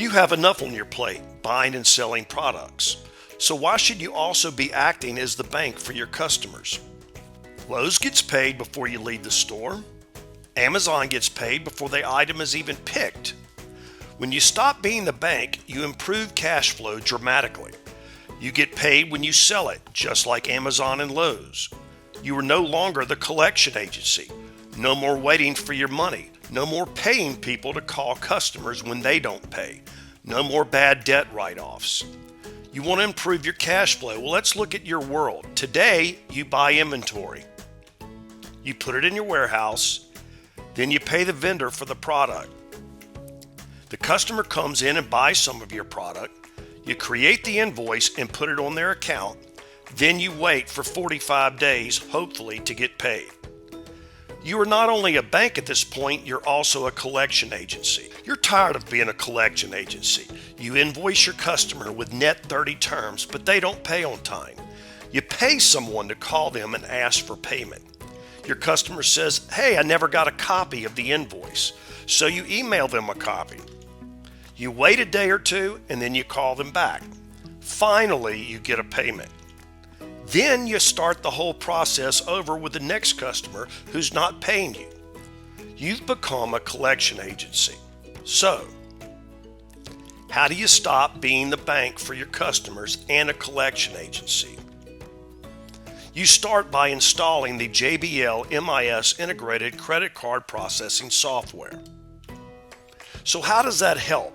You have enough on your plate, buying and selling products. So why should you also be acting as the bank for your customers? Lowe's gets paid before you leave the store. Amazon gets paid before the item is even picked. When you stop being the bank, you improve cash flow dramatically. You get paid when you sell it, just like Amazon and Lowe's. You are no longer the collection agency. No more waiting for your money. No more paying people to call customers when they don't pay. No more bad debt write-offs. You want to improve your cash flow? Well, let's look at your world. Today, you buy inventory. You put it in your warehouse, then you pay the vendor for the product. The customer comes in and buys some of your product. You create the invoice and put it on their account. Then you wait for 45 days, hopefully, to get paid. You are not only a bank at this point, you're also a collection agency. You're tired of being a collection agency. You invoice your customer with net 30 terms, but they don't pay on time. You pay someone to call them and ask for payment. Your customer says, "Hey, I never got a copy of the invoice." So you email them a copy. You wait a day or two, and then you call them back. Finally, you get a payment. Then you start the whole process over with the next customer who's not paying you. You've become a collection agency. So, how do you stop being the bank for your customers and a collection agency? You start by installing the JBL MIS integrated credit card processing software. So how does that help?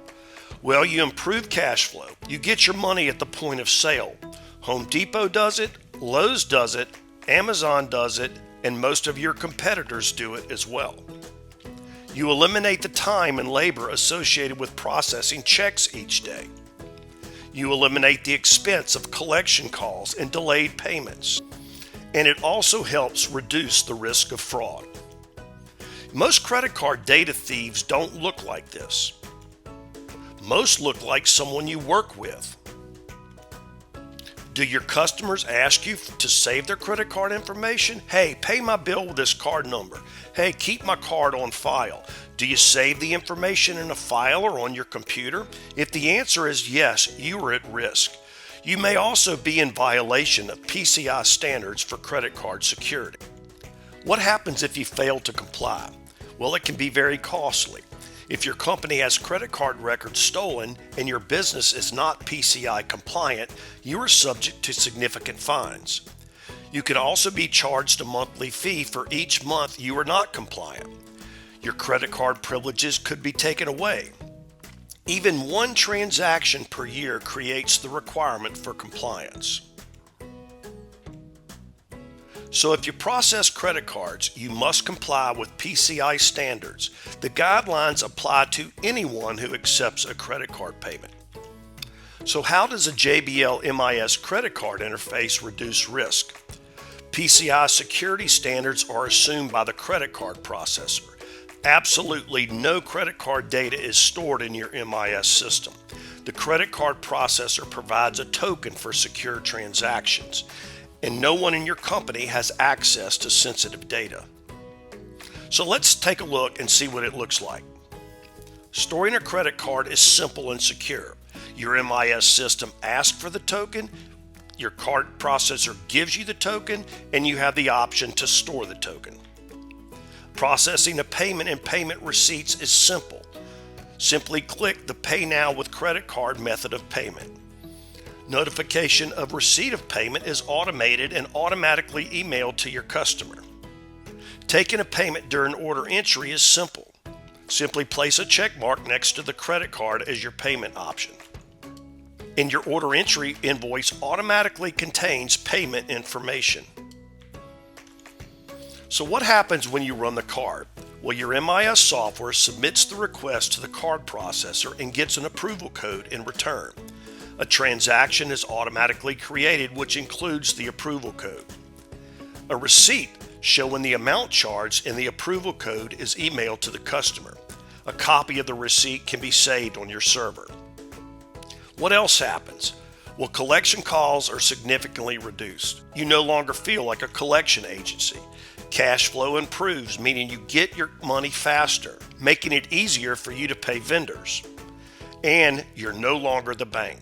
Well, you improve cash flow. You get your money at the point of sale. Home Depot does it, Lowe's does it, Amazon does it, and most of your competitors do it as well. You eliminate the time and labor associated with processing checks each day. You eliminate the expense of collection calls and delayed payments. And it also helps reduce the risk of fraud. Most credit card data thieves don't look like this. Most look like someone you work with. Do your customers ask you to save their credit card information? Hey, pay my bill with this card number. Hey, keep my card on file. Do you save the information in a file or on your computer? If the answer is yes, you are at risk. You may also be in violation of PCI standards for credit card security. What happens if you fail to comply? Well, it can be very costly. If your company has credit card records stolen and your business is not PCI compliant, you are subject to significant fines. You can also be charged a monthly fee for each month you are not compliant. Your credit card privileges could be taken away. Even one transaction per year creates the requirement for compliance. So if you process credit cards, you must comply with PCI standards. The guidelines apply to anyone who accepts a credit card payment. So how does a JBL MIS credit card interface reduce risk? PCI security standards are assumed by the credit card processor. Absolutely no credit card data is stored in your MIS system. The credit card processor provides a token for secure transactions, and no one in your company has access to sensitive data. So let's take a look and see what it looks like. Storing a credit card is simple and secure. Your MIS system asks for the token, your card processor gives you the token, and you have the option to store the token. Processing a payment and payment receipts is simple. Simply click the Pay Now with Credit Card method of payment. Notification of receipt of payment is automated and automatically emailed to your customer. Taking a payment during order entry is simple. Simply place a check mark next to the credit card as your payment option. And your order entry invoice automatically contains payment information. So what happens when you run the card? Well, your MIS software submits the request to the card processor and gets an approval code in return. A transaction is automatically created, which includes the approval code. A receipt showing the amount charged and the approval code is emailed to the customer. A copy of the receipt can be saved on your server. What else happens? Well, collection calls are significantly reduced. You no longer feel like a collection agency. Cash flow improves, meaning you get your money faster, making it easier for you to pay vendors. and you're no longer the bank.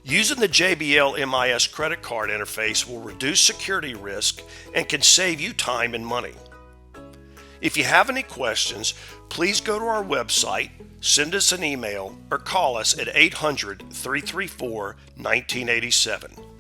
Using the JBL MIS credit card interface will reduce security risk and can save you time and money. If you have any questions, please go to our website, send us an email, or call us at 800-334-1987.